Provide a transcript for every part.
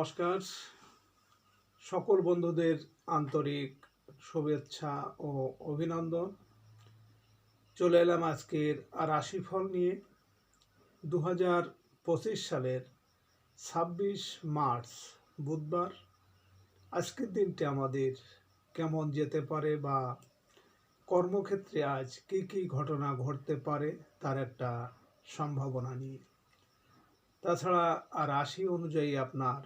নমস্কার। সকল বন্ধুদের আন্তরিক শুভেচ্ছা ও অভিনন্দন। চলে এলাম আজকের রাশিফল নিয়ে। 2025 সালের 26 মার্চ বুধবার। আজকের দিনটি আমাদের কেমন যেতে পারে বা কর্মক্ষেত্রে আজ কী কী ঘটনা ঘটতে পারে তার একটা সম্ভাবনা নিয়ে। তাছাড়া রাশি অনুযায়ী আপনার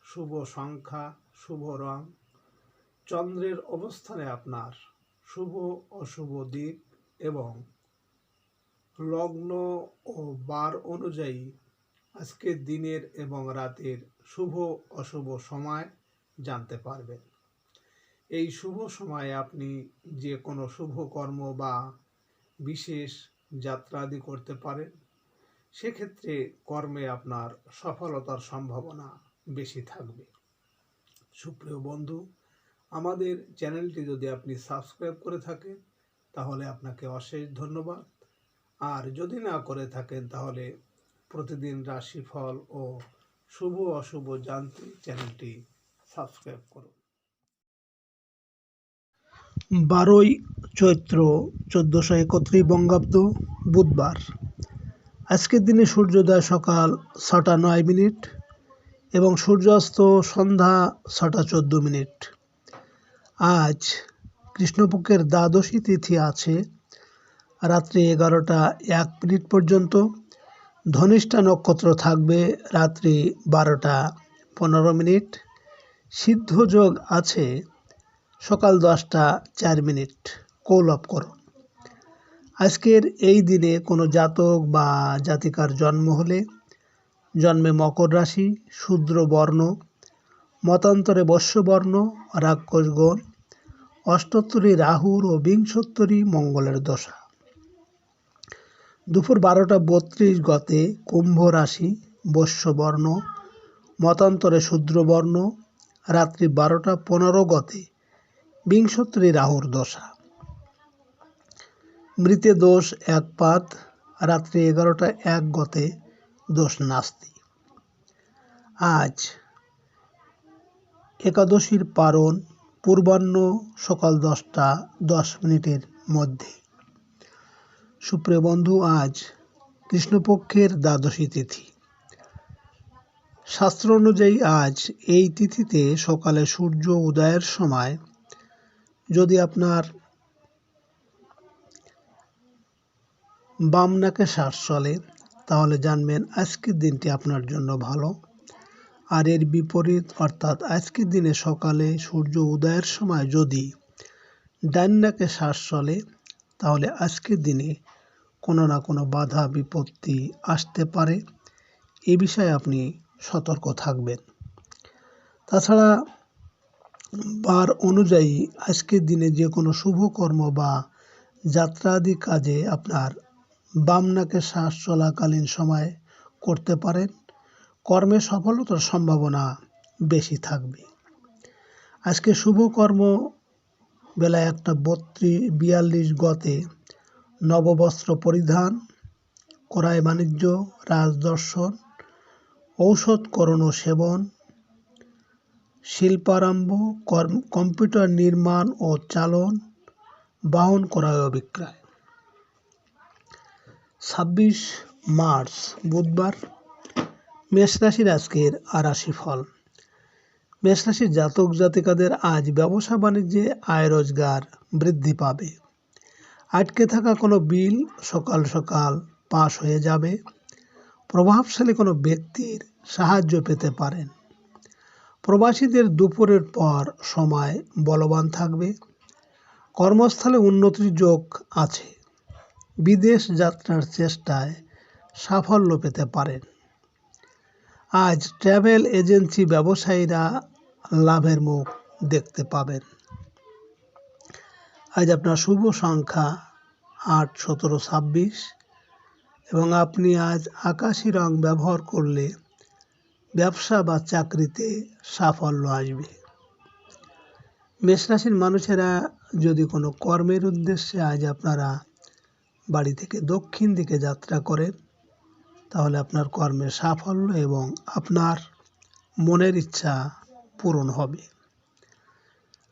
শুভ সংখ্যা, শুভ রং, চন্দ্রের অবস্থানে আপনার শুভ অশুভ দিক এবং লগ্ন ও বার অনুযায়ী আজকের দিনের এবং রাতের শুভ অশুভ সময় জানতে পারবেন। এই শুভ সময়ে আপনি যে কোনো শুভ কর্ম বা বিশেষ যাত্রাদি করতে পারেন। সেক্ষেত্রে কর্মে আপনার সফলতার সম্ভাবনা বেশি থাকবে। সুপ্রিয় বন্ধু, আমাদের চ্যানেলটি যদি আপনি সাবস্ক্রাইব করে থাকেন তাহলে আপনাকে অশেষ ধন্যবাদ। আর যদি না করে থাকেন তাহলে প্রতিদিন রাশিফল ও শুভ অশুভ জানতে চ্যানেলটি সাবস্ক্রাইব করুন। 12ই চৈত্র 1431 বঙ্গাব্দ বুধবার। আজকের দিনে সূর্যোদয় সকাল 6টা 9 মিনিট এবং সূর্যাস্ত সন্ধ্যা 6টা 14 মিনিট। আজ কৃষ্ণপক্ষের দ্বাদশী তিথি আছে রাত্রি 11টা 1 মিনিট পর্যন্ত। ধনিষ্ঠা নক্ষত্র থাকবে রাত্রি 12টা 15 মিনিট। সিদ্ধ যোগ আছে সকাল 10টা 4 মিনিট। কৌলবকরণ। আজকের এই দিনে কোনো জাতক বা জাতিকার জন্ম হলে জন্মে মকর রাশি, শূদ্র বর্ণ, মতান্তরে বৈশ্যবর্ণ, রাক্ষসগণ, অষ্টোত্তরী রাহুর ও বিংশোত্তরী মঙ্গলের দশা। দুপুর 12টা 32 গতে কুম্ভ রাশি, বৈশ্যবর্ণ, মতান্তরে শূদ্রবর্ণ, রাত্রি 12টা 15 গতে বিংশোত্তরী রাহুর দশা। মৃতে দোষ 1 পাদ, রাত্রি 11টা 1 গতে দোষ নাস্তি। আজ একাদশীর পারণ পূর্বাহ্ন সকাল 10টা 10 মিনিটের মধ্যে। সুপ্রিয় বন্ধু, আজ কৃষ্ণপক্ষের দ্বাদশী তিথি। শাস্ত্র অনুযায়ী আজ এই তিথিতে সকালে সূর্য উদয়ের সময় যদি আপনার বাম নাকে শ্বাস চলে তাহলে জানবেন আজকের দিনটি আপনার জন্য ভালো। আর এর বিপরীত অর্থাৎ আজকের দিনে সকালে সূর্য উদয়ের সময় যদি ডান নাকে শ্বাস চলে তাহলে আজকের দিনে কোনো না কোনো বাধা বিপত্তি আসতে পারে। এ বিষয়ে আপনি সতর্ক থাকবেন। তাছাড়া বার অনুযায়ী আজকের দিনে যে কোনো শুভ কর্ম বা যাত্রাদি কাজে আপনার বাম নাকে শ্বাস চলাকালীন সময় করতে পারেন। কর্মে সফলতার সম্ভাবনা বেশি থাকবে। আজকে শুভ কর্ম বেলা 1টা 42 গতে নববস্ত্র পরিধান, ক্রয় বাণিজ্য, রাজদর্শন, ঔষধকরণ ও সেবন, শিল্পারম্ভ, কম্পিউটার নির্মাণ ও চালন, বাহন ক্রয় ও বিক্রয়। 26 মার্চ বুধবার। মেষ রাশির আজকের রাশিফল। মেষ রাশির জাতক জাতিকাদের আজ ব্যবসা বাণিজ্যে আয় রোজগার বৃদ্ধি পাবে। আটকে থাকা কোনো বিল সকাল সকাল পাস হয়ে যাবে। প্রভাবশালী কোনো ব্যক্তির সাহায্য পেতে পারেন। প্রবাসীদের দুপুরের পর সময় বলবান থাকবে। কর্মস্থলে উন্নতির যোগ আছে। বিদেশ যাত্রার চেষ্টায় সাফল্য পেতে পারেন। আজ ট্রাভেল এজেন্সি ব্যবসায়ীরা লাভের মুখ দেখতে পাবেন। আজ আপনার শুভ সংখ্যা 8, 17, 26 এবং আপনি আজ আকাশি রং ব্যবহার করলে ব্যবসা বা চাকরিতে সাফল্য আসবে। মেষ রাশির মানুষেরা যদি কোনো কর্মের উদ্দেশ্যে আজ আপনারা বাড়ি থেকে দক্ষিণ দিকে যাত্রা করেন তাহলে আপনার কর্মে সাফল্য এবং আপনার মনের ইচ্ছা পূরণ হবে।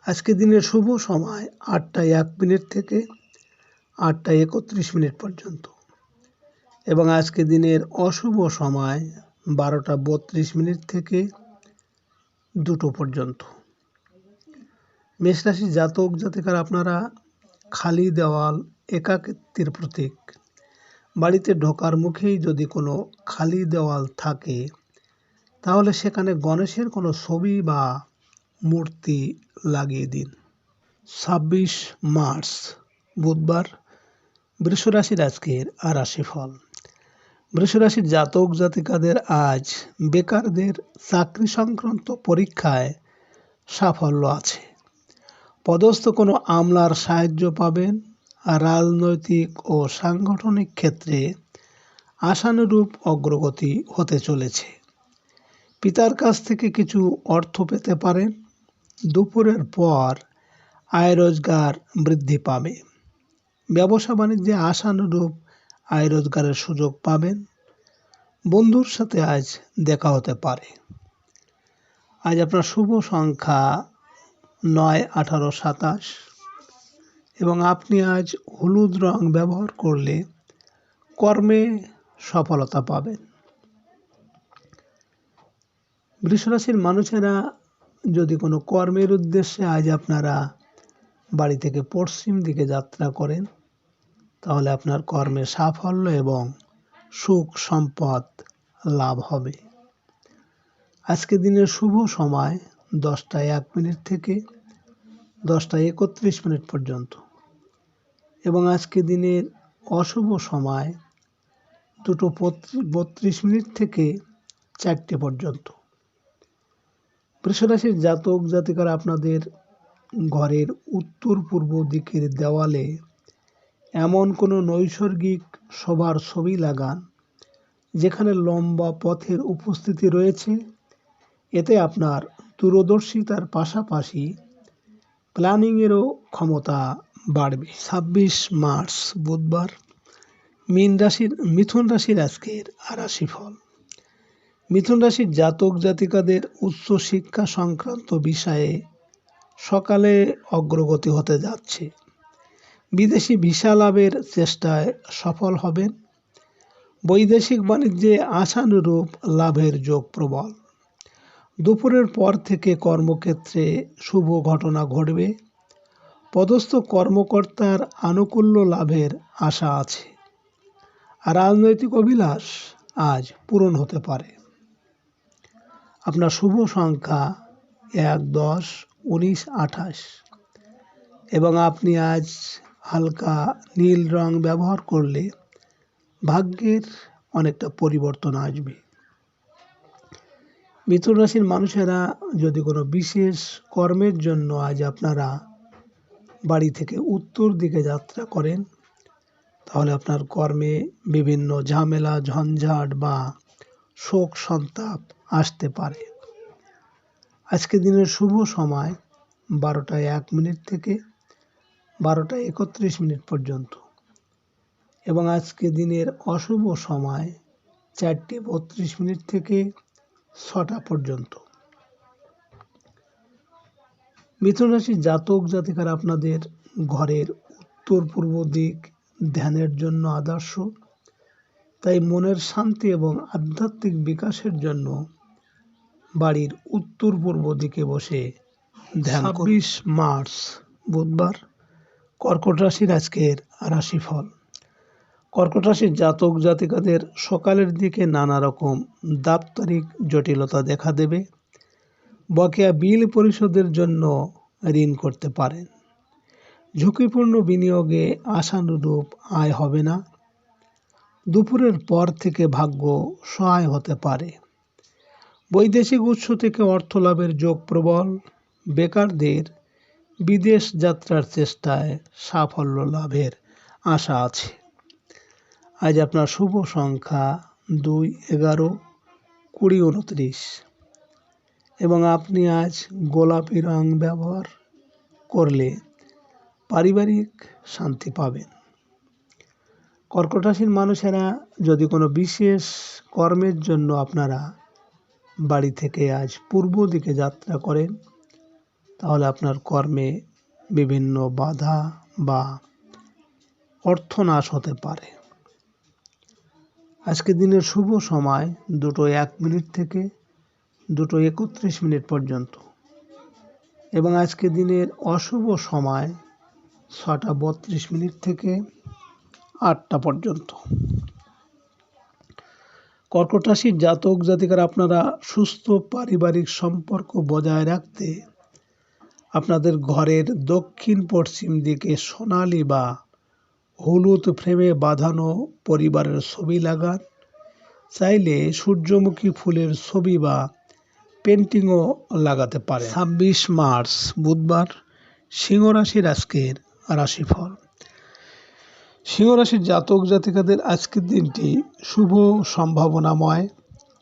আজকে দিনের শুভ সময় 8টা 1 মিনিট থেকে 8টা 31 মিনিট পর্যন্ত এবং আজকে দিনের অশুভ সময় 12টা 32 মিনিট থেকে 2টো পর্যন্ত। মেষ রাশির জাতক জাতিকারা আপনারা খালি দেওয়াল একাকিত্বের প্রতীক। বাড়িতে ঢোকার মুখেই যদি কোনো খালি দেওয়াল থাকে তাহলে সেখানে গণেশের কোনো ছবি বা মূর্তি লাগিয়ে দিন। 26 মার্চ বুধবার, বৃষ রাশির আজকের রাশিফল। বৃষ রাশির জাতক জাতিকাদের আজ বেকারদের চাকরি সংক্রান্ত পরীক্ষায় সাফল্য আছে। পদস্থ কোনো আমলার সাহায্য পাবেন। আর রাজনৈতিক ও সাংগঠনিক ক্ষেত্রে আশানুরূপ অগ্রগতি হতে চলেছে। পিতার কাছ থেকে কিছু অর্থ পেতে পারেন। দুপুরের পর আয় রোজগার বৃদ্ধি পাবে। ব্যবসা বাণিজ্যে আশানুরূপ আয় রোজগারের সুযোগ পাবেন। বন্ধুর সাথে আজ দেখা হতে পারে। আজ আপনার শুভ সংখ্যা 9, 18, 27 এবং আপনি আজ হলুদ রং ব্যবহার করলে কর্মে সফলতা পাবেন। বৃষ রাশির মানুষেরা যদি কোনো কর্মের উদ্দেশ্যে আজ আপনারা বাড়ি থেকে পশ্চিম দিকে যাত্রা করেন তাহলে আপনার কর্মে সাফল্য এবং সুখ সম্পদ লাভ হবে। আজকে দিনের শুভ সময় 10টা 1 মিনিট থেকে 10টা 31 মিনিট পর্যন্ত এবং আজকে দিনের অশুভ সময় 2টো 32 মিনিট থেকে 4টে পর্যন্ত। বৃষ রাশির জাতক জাতিকারা আপনাদের ঘরের উত্তর পূর্ব দিকের দেওয়ালে এমন কোনো নৈসর্গিক শোভার ছবি লাগান যেখানে লম্বা পথের উপস্থিতি রয়েছে। এতে আপনার দূরদর্শিতার পাশাপাশি প্ল্যানিংয়েরও ক্ষমতা বাড়বে। 26 মার্চ বুধবার, মিথুন রাশির আজকের রাশিফল। মিথুন রাশির জাতক জাতিকাদের উচ্চ শিক্ষা সংক্রান্ত বিষয়ে সকালে অগ্রগতি হতে যাচ্ছে। বিদেশি ভিসা লাভের চেষ্টায় সফল হবেন। বৈদেশিক বাণিজ্যে আশানুরূপ লাভের যোগ প্রবল। দুপুরের পর থেকে কর্মক্ষেত্রে শুভ ঘটনা ঘটবে। পদস্থ কর্মকর্তার আনুকূল্য লাভের আশা আছে। রাজনৈতিক অভিলাষ আজ পূরণ হতে পারে। আপনার শুভ সংখ্যা 1, 10, 19, 28 এবং আপনি আজ হালকা নীল রং ব্যবহার করলে ভাগ্যের অনেকটা পরিবর্তন আসবে। মিথুন রাশির মানুষেরা যদি কোনো বিশেষ কর্মের জন্য আজ আপনারা বাড়ি থেকে উত্তর দিকে যাত্রা করেন তাহলে আপনার কর্মে বিভিন্ন ঝামেলা ঝঞ্ঝাট বা শোক সন্তাপ আসতে পারে। আজকে দিনের শুভ সময় 12টা 1 মিনিট থেকে 12টা 31 মিনিট পর্যন্ত এবং আজকে দিনের অশুভ সময় 4টে 32 মিনিট থেকে 6টা পর্যন্ত। মিথুন রাশির জাতক জাতিকারা আপনাদের ঘরের উত্তর পূর্ব দিক ধ্যানের জন্য আদর্শ। তাই মনের শান্তি এবং আধ্যাত্মিক বিকাশের জন্য বাড়ির উত্তর পূর্ব দিকে বসে ধ্যান করুন। 26 মার্চ বুধবার, কর্কট রাশির আজকের রাশিফল। কর্কট রাশির জাতক জাতিকাদের সকালের দিকে নানা রকম দাপ্তরিক জটিলতা দেখা দেবে। বকেয়া বিল পরিশোধের জন্য ঋণ করতে পারেন। ঝুঁকিপূর্ণ বিনিয়োগে আশানুরূপ আয় হবে না। দুপুরের পর থেকে ভাগ্য সহায় হতে পারে। বৈদেশিক উৎস থেকে অর্থ লাভের যোগ প্রবল। বেকারদের বিদেশ যাত্রার চেষ্টায় সাফল্য লাভের আশা আছে। আজ আপনার শুভ সংখ্যা 2, 11, 20, 29 এবং আপনি আজ গোলাপি রং ব্যবহার করলে পারিবারিক শান্তি পাবেন। কর্কট রাশির মানুষেরা যদি কোনো বিশেষ কর্মের জন্য আপনারা বাড়ি থেকে আজ পূর্ব দিকে যাত্রা করেন, তাহলে আপনার কর্মে বিভিন্ন বাধা বা অর্থনাশ হতে পারে। আজকে দিনের শুভ সময় 2:01 থেকে 2:31 পর্যন্ত এবং আজকে দিনের অশুভ সময় 6:32 থেকে 8টা পর্যন্ত। কর্কট রাশির জাতক জাতিকারা আপনারা সুস্থ পারিবারিক সম্পর্ক বজায় রাখতে আপনাদের ঘরের দক্ষিণ পশ্চিম দিকে সোনালী বা হলুদ ফ্রেমে বাঁধানো পরিবারের ছবি লাগান। চাইলে সূর্যমুখী ফুলের ছবি বা পেন্টিংও লাগাতে পারে। 26 মার্চ বুধবার, সিংহ রাশির আজকের রাশিফল। সিংহ রাশির জাতক জাতিকাদের আজকের দিনটি শুভ সম্ভাবনাময়।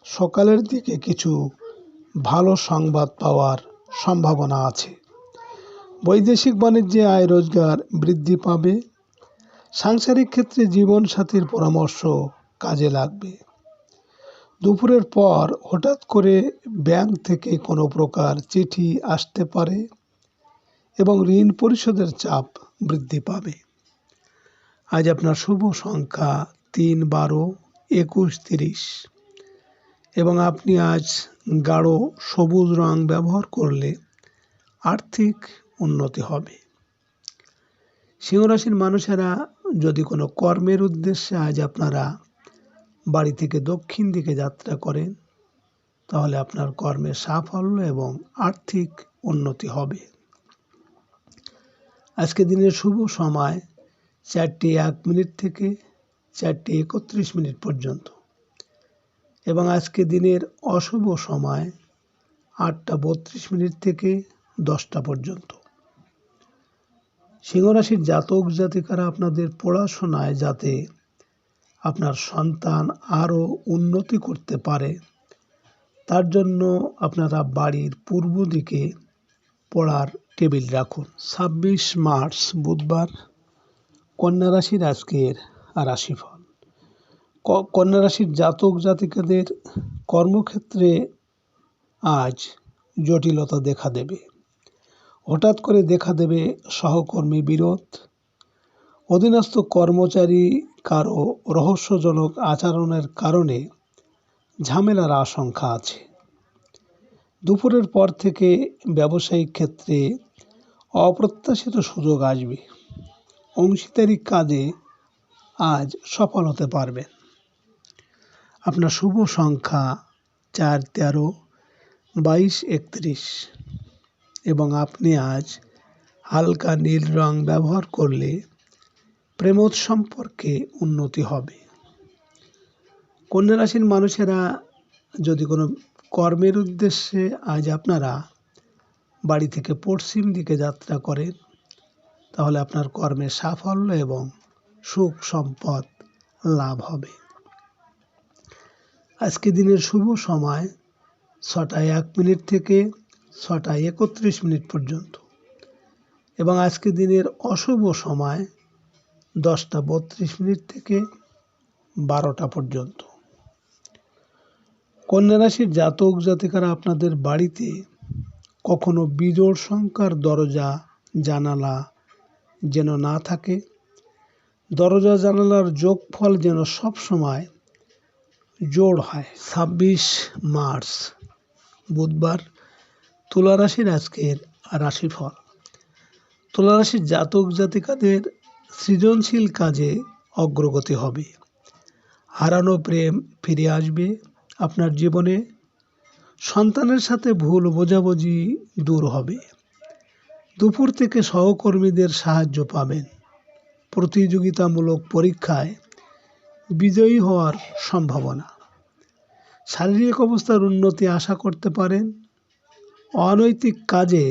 সকালের দিকে কিছু ভালো সংবাদ পাওয়ার সম্ভাবনা আছে। বৈদেশিক বাণিজ্যে আয় রোজগার বৃদ্ধি পাবে। সাংসারিক ক্ষেত্রে জীবনসাথীর পরামর্শ কাজে লাগবে। দুপুরের পর হঠাৎ করে ব্যাংক থেকে কোনো প্রকার চিঠি আসতে পারে এবং ঋণ পরিশোধের চাপ বৃদ্ধি পাবে। আজ আপনার শুভ সংখ্যা 3, 12, 21, 30 এবং আপনি আজ গাঢ় সবুজ রং ব্যবহার করলে আর্থিক উন্নতি হবে। সিংহ রাশির মানুষেরা যদি কোনো কর্মের উদ্দেশ্যে আজ আপনারা বাড়ি থেকে দক্ষিণ দিকে যাত্রা করেন, তাহলে আপনার কর্মের সাফল্য এবং আর্থিক উন্নতি হবে। আজকে দিনের শুভ সময় 4:01 থেকে 4:31 পর্যন্ত এবং আজকে দিনের অশুভ সময় 8:32 থেকে 10টা পর্যন্ত। সিংহ রাশির জাতক জাতিকারা আপনাদের পড়াশোনায় যাতে আপনার সন্তান আরও উন্নতি করতে পারে, তার জন্য আপনারা বাড়ির পূর্ব দিকে পড়ার টেবিল রাখুন। 26 মার্চ বুধবার, কন্যা রাশির আজকের রাশিফল। কন্যা রাশির জাতক জাতিকাদের কর্মক্ষেত্রে আজ জটিলতা দেখা দেবে। হঠাৎ করে দেখা দেবে সহকর্মী বিরোধ। অধীনস্থ কর্মচারী কারো রহস্যজনক আচরণের কারণে ঝামেলার আশঙ্কা আছে। দুপুরের পর থেকে ব্যবসায়িক ক্ষেত্রে অপ্রত্যাশিত সুযোগ আসবে। অংশীদারি কাজে আজ সফল হতে পারবেন। আপনার শুভ সংখ্যা 4, 13, 22, 31 এবং আপনি আজ হালকা নীল রং ব্যবহার করলে প্রেমোদ সম্পর্কে উন্নতি হবে। কন্যা রাশির মানুষেরা যদি কোনো কর্মের উদ্দেশ্যে আজ আপনারা বাড়ি থেকে পশ্চিম দিকে যাত্রা করেন, তাহলে আপনার কর্মের সাফল্য এবং সুখ সম্পদ লাভ হবে। আজকে দিনের শুভ সময় 6:01 থেকে 6:31 পর্যন্ত এবং আজকে দিনের অশুভ সময় 10:32 থেকে 12টা পর্যন্ত। কন্যা রাশির জাতক জাতিকারা আপনাদের বাড়িতে কখনো বিজোড় সংখ্যার দরজা জানালা যেন না থাকে। দরজা জানালার যোগফল যেন সবসময় জোড় হয়। 26 মার্চ বুধবার, তুলা রাশির আজকের রাশিফল। তুলা রাশির জাতক জাতিকাদের সৃজনশীল কাজে অগ্রগতি হবে। হারানো প্রেম ফিরে আসবে আপনার জীবনে। সন্তানের সাথে ভুল বোঝাবুঝি দূর হবে। দুপুর থেকে সহকর্মীদের সাহায্য পাবেন। প্রতিযোগিতামূলক পরীক্ষায় বিজয়ী হওয়ার সম্ভাবনা। শারীরিক অবস্থার উন্নতি আশা করতে পারেন। অনৈতিক কাজে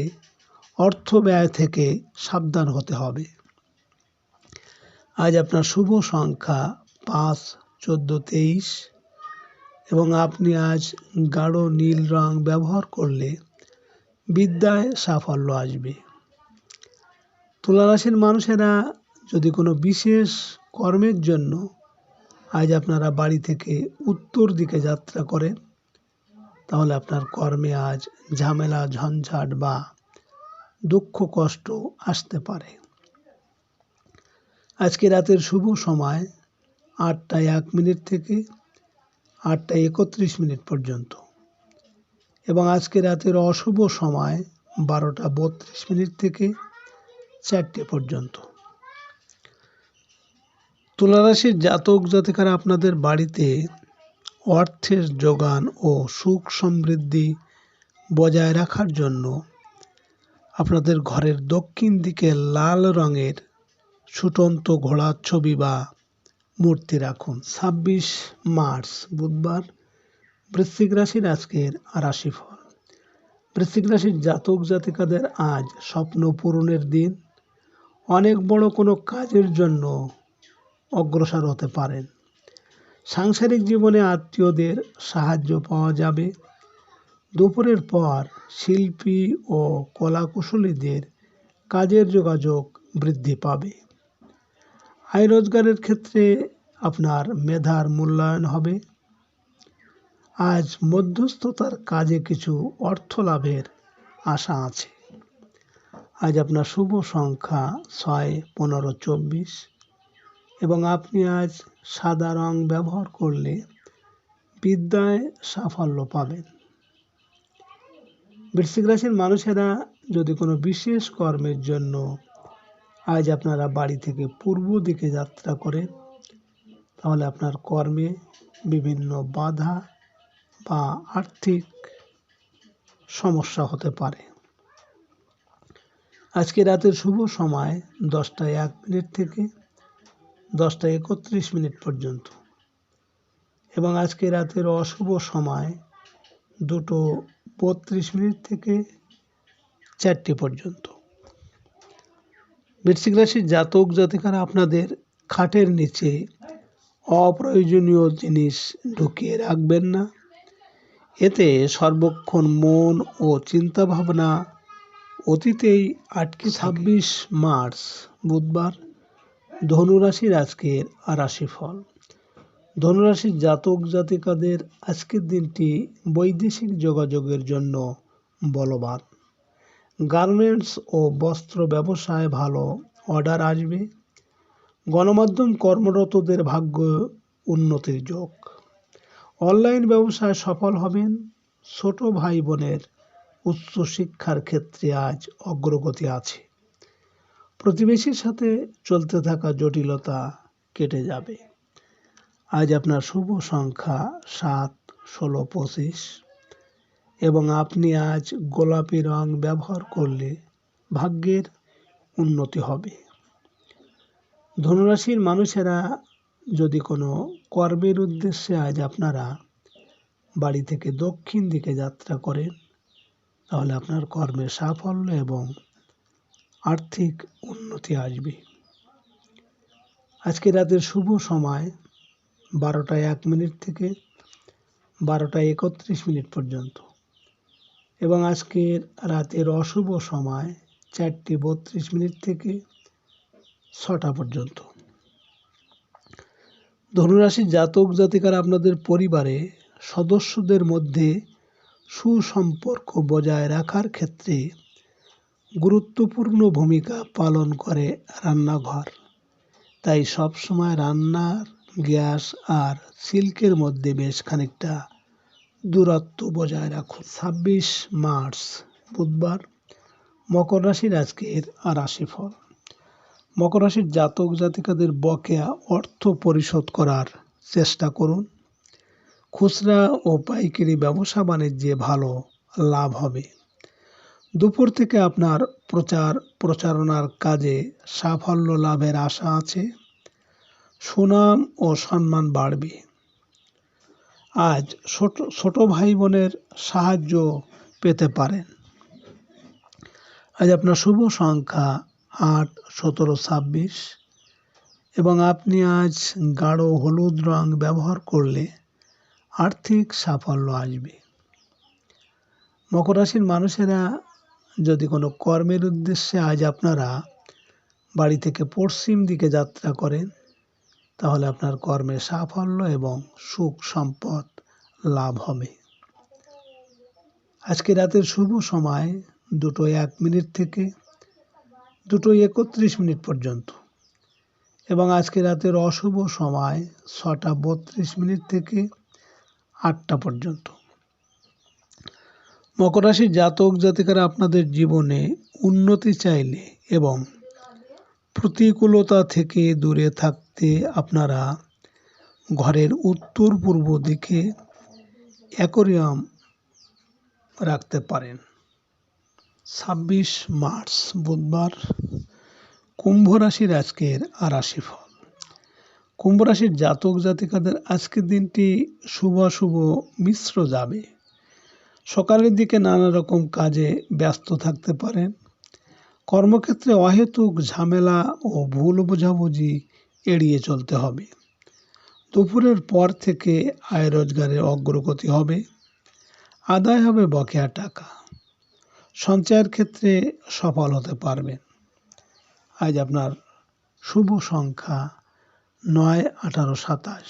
অর্থ ব্যয় থেকে সাবধান হতে হবে। আজ আপনার শুভ সংখ্যা 5, 14, 23 এবং আপনি আজ গাঢ় নীল রং ব্যবহার করলে বিদ্যায় সাফল্য আসবে। তুলা রাশির মানুষেরা যদি কোনো বিশেষ কর্মের জন্য আজ আপনারা বাড়ি থেকে উত্তর দিকে যাত্রা করেন, তাহলে আপনার কর্মে আজ ঝামেলা, ঝঞ্ঝাট বা দুঃখ কষ্ট আসতে পারে। আজকে রাতের শুভ সময় 8টা 1 মিনিট থেকে 8টা 31 মিনিট পর্যন্ত এবং আজকে রাতের অশুভ সময় 12টা 32 মিনিট থেকে 4টে পর্যন্ত। তুলা রাশির জাতক জাতিকারা আপনাদের বাড়িতে অর্থের যোগান ও সুখ সমৃদ্ধি বজায় রাখার জন্য আপনাদের ঘরের দক্ষিণ দিকে লাল রঙের ছুটন্ত ঘোড়ার ছবি বা মূর্তি রাখুন। 26 মার্চ বুধবার বৃশ্চিক রাশির আজকের রাশিফল। বৃশ্চিক রাশির জাতক জাতিকাদের আজ স্বপ্ন পূরণের দিন। অনেক বড় কোনো কাজের জন্য অগ্রসর হতে পারেন। সাংসারিক জীবনে আত্মীয়দের সাহায্য পাওয়া যাবে। দুপুরের পর শিল্পী ও কলাকুশলীদের কাজের যোগাযোগ বৃদ্ধি পাবে। আয় রোজগারের ক্ষেত্রে আপনার মেধার মূল্যায়ন হবে। আজ মধ্যস্থতার কাজে কিছু অর্থ লাভের আশা আছে। আজ আপনার শুভ সংখ্যা 6, 15, 24 এবং আপনি আজ সাদা রং ব্যবহার করলে বিদ্যায় সাফল্য পাবেন। বৃশ্চিক রাশির মানুষেরা যদি কোনো বিশেষ কর্মের জন্য আজ আপনারা বাড়ি থেকে পূর্ব দিকে যাত্রা করেন, তাহলে আপনার কর্মে বিভিন্ন বাধা বা আর্থিক সমস্যা হতে পারে। আজকে রাতের শুভ সময় 10টা 1 মিনিট থেকে 10টা 31 মিনিট পর্যন্ত এবং আজকে রাতের অশুভ সময় 2টো 32 মিনিট থেকে 4টে পর্যন্ত। বৃশ্চিক রাশির জাতক জাতিকারা আপনাদের খাটের নিচে অপ্রয়োজনীয় জিনিস ঢুকিয়ে রাখবেন না। এতে সর্বক্ষণ মন ও চিন্তাভাবনা অতীতেই আটকে। 26 মার্চ বুধবার ধনুরাশির আজকের রাশিফল। ধনুরাশির জাতক জাতিকাদের আজকের দিনটি বৈদেশিক যোগাযোগের জন্য বলবান। গার্মেন্টস ও বস্ত্র ব্যবসায় ভালো অর্ডার আসবে। গণমাধ্যম কর্মরতদের ভাগ্য উন্নতির যোগ। অনলাইন ব্যবসায় সফল হবেন। ছোট ভাই বোনের উচ্চশিক্ষার ক্ষেত্রে আজ অগ্রগতি আছে। প্রতিবেশীর সাথে চলতে থাকা জটিলতা কেটে যাবে। আজ আপনার শুভ সংখ্যা 7, 16, 25 এবং আপনি আজ গোলাপি রং ব্যবহার করলে ভাগ্যের উন্নতি হবে। ধনুরাশির মানুষেরা যদি কোনো কর্মের উদ্দেশ্যে আজ আপনারা বাড়ি থেকে দক্ষিণ দিকে যাত্রা করেন, তাহলে আপনার কর্মের সাফল্য এবং আর্থিক উন্নতি আসবে। আজকে রাতের শুভ সময় 12টা 1 মিনিট থেকে 12টা 31 মিনিট পর্যন্ত এবং আজকের রাতের অশুভ সময় 4টে 32 মিনিট থেকে 6টা পর্যন্ত। ধনুরাশির জাতক জাতিকারা আপনাদের পরিবারে সদস্যদের মধ্যে সুসম্পর্ক বজায় রাখার ক্ষেত্রে গুরুত্বপূর্ণ ভূমিকা পালন করে রান্নাঘর। তাই সবসময় রান্নার গ্যাস আর সিল্কের মধ্যে বেশ খানিকটা দূরত্ব বজায় রাখুন। 26 মার্চ বুধবার মকর রাশির আজকের রাশিফল। মকর রাশির জাতক জাতিকাদের বকেয়া অর্থ পরিশোধ করার চেষ্টা করুন। খুচরা ও পাইকারি ব্যবসা বাণিজ্যে ভালো লাভ হবে। দুপুর থেকে আপনার প্রচারণার কাজে সাফল্য লাভের আশা আছে। সুনাম ও সম্মান বাড়বে। আজ ছোট ভাই বোনের সাহায্য পেতে পারেন। আজ আপনার শুভ সংখ্যা 8, 17, 26 এবং আপনি আজ গাঢ় হলুদ রং ব্যবহার করলে আর্থিক সাফল্য আসবে। মকর রাশির মানুষেরা যদি কোনো কর্মের উদ্দেশ্যে আজ আপনারা বাড়ি থেকে পশ্চিম দিকে যাত্রা করেন, তাহলে আপনার কর্মে সাফল্য এবং সুখ সম্পদ লাভ হবে। আজকে রাতের শুভ সময় 2:01 থেকে 2:31 পর্যন্ত এবং আজকে রাতের অশুভ সময় 6:32 থেকে 8টা পর্যন্ত। মকর রাশির জাতক জাতিকারা আপনাদের জীবনে উন্নতি চাইলে এবং প্রতিকূলতা থেকে দূরে থাকতে আপনারা ঘরের উত্তর পূর্ব দিকে অ্যাকোয়ারিয়াম রাখতে পারেন। 26 মার্চ বুধবার কুম্ভ রাশির আজকের রাশিফল। কুম্ভ রাশির জাতক জাতিকাদের আজকের দিনটি শুভ মিশ্র যাবে। সকালের দিকে নানা রকম কাজে ব্যস্ত থাকতে পারেন। কর্মক্ষেত্রে অহেতুক ঝামেলা ও ভুল বোঝাবুঝি এড়িয়ে চলতে হবে। দুপুরের পর থেকে আয় রোজগারের অগ্রগতি হবে। আদায় হবে বকেয়া টাকা। সঞ্চয়ের ক্ষেত্রে সফল হতে পারবেন। আজ আপনার শুভ সংখ্যা 9, 18, 27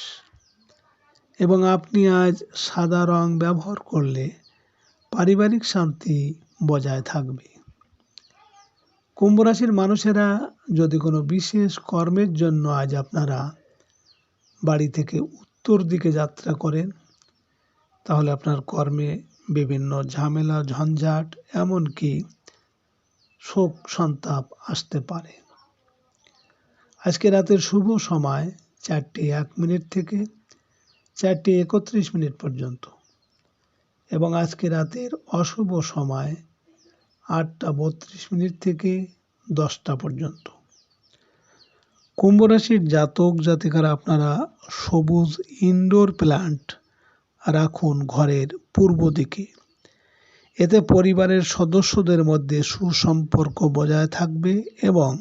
এবং আপনি আজ সাদা রং ব্যবহার করলে পারিবারিক শান্তি বজায় থাকবে। কুম্ভ রাশির মানুষেরা যদি কোনো বিশেষ কর্মের জন্য আজ আপনারা বাড়ি থেকে উত্তর দিকে যাত্রা করেন, তাহলে আপনার কর্মে বিভিন্ন ঝামেলা ঝঞ্ঝাট এমনকি শোক সন্তাপ আসতে পারে। আজকে রাতের শুভ সময় 4:01 থেকে 4:31 পর্যন্ত এবং আজকে রাতের অশুভ সময় 8:32 থেকে 10টা পর্যন্ত। কুম্ভ রাশির জাতক জাতিকারা আপনারা সবুজ ইনডোর প্ল্যান্ট রাখুন ঘরের পূর্ব দিকে। এতে পরিবারের সদস্যদের মধ্যে সুসম্পর্ক বজায় থাকবে এবং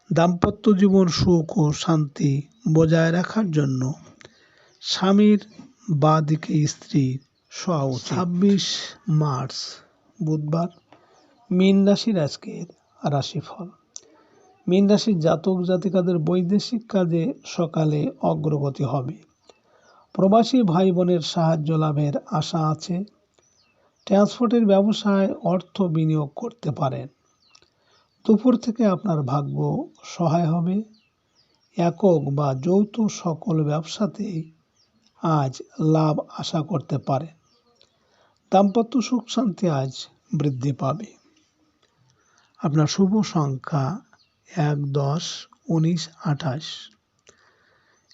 দাম্পত্য জীবন সুখ ও শান্তি বজায় রাখার জন্য স্বামীর বাঁ দিকে স্ত্রীর শোয়া উচিত। 26 মার্চ বুধবার মীন রাশির আজকের রাশিফল। মীন রাশির জাতক জাতিকাদের বৈদেশিক কাজে সকালে অগ্রগতি হবে। প্রবাসী ভাই বোনের সাহায্য লাভের আশা আছে। ট্রান্সপোর্টের ব্যবসায় অর্থ বিনিয়োগ করতে পারেন। দুপুর থেকে আপনার ভাগ্য সহায় হবে। একক বা যৌথ সকল ব্যবসাতেই আজ লাভ আশা করতে পারেন। দাম্পত্য সুখ শান্তি আজ বৃদ্ধি পাবে। আপনার শুভ সংখ্যা 1, 10, 19, 28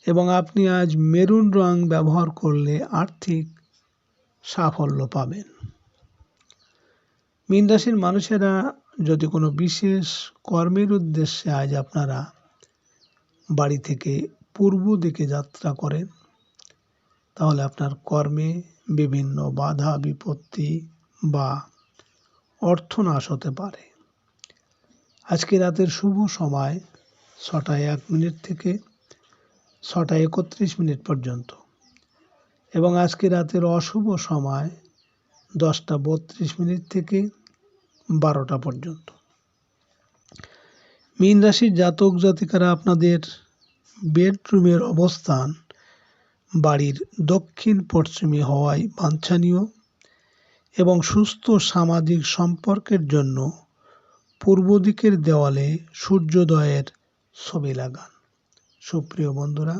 এবং আপনি আজ মেরুন রং ব্যবহার করলে আর্থিক সাফল্য পাবেন। মীন রাশির মানুষেরা যদি কোনো বিশেষ কর্মের উদ্দেশ্যে আজ আপনারা বাড়ি থেকে পূর্ব দিকে যাত্রা করেন, তাহলে আপনার কর্মে বিভিন্ন বাধা বিপত্তি বা অর্থনাশ হতে পারে। আজকে রাতের শুভ সময় 6:01 থেকে 6:31 পর্যন্ত এবং আজকে রাতের অশুভ সময় 10:32 থেকে 12টা পর্যন্ত। মীন রাশির জাতক জাতিকারা আপনাদের বেডরুমের অবস্থান বাড়ির দক্ষিণ পশ্চিমে হওয়াই বাঞ্ছনীয় এবং সুস্থ সামাজিক সম্পর্কের জন্য পূর্ব দিকের দেওয়ালে সূর্যোদয়ের ছবি লাগান। সুপ্রিয় বন্ধুরা,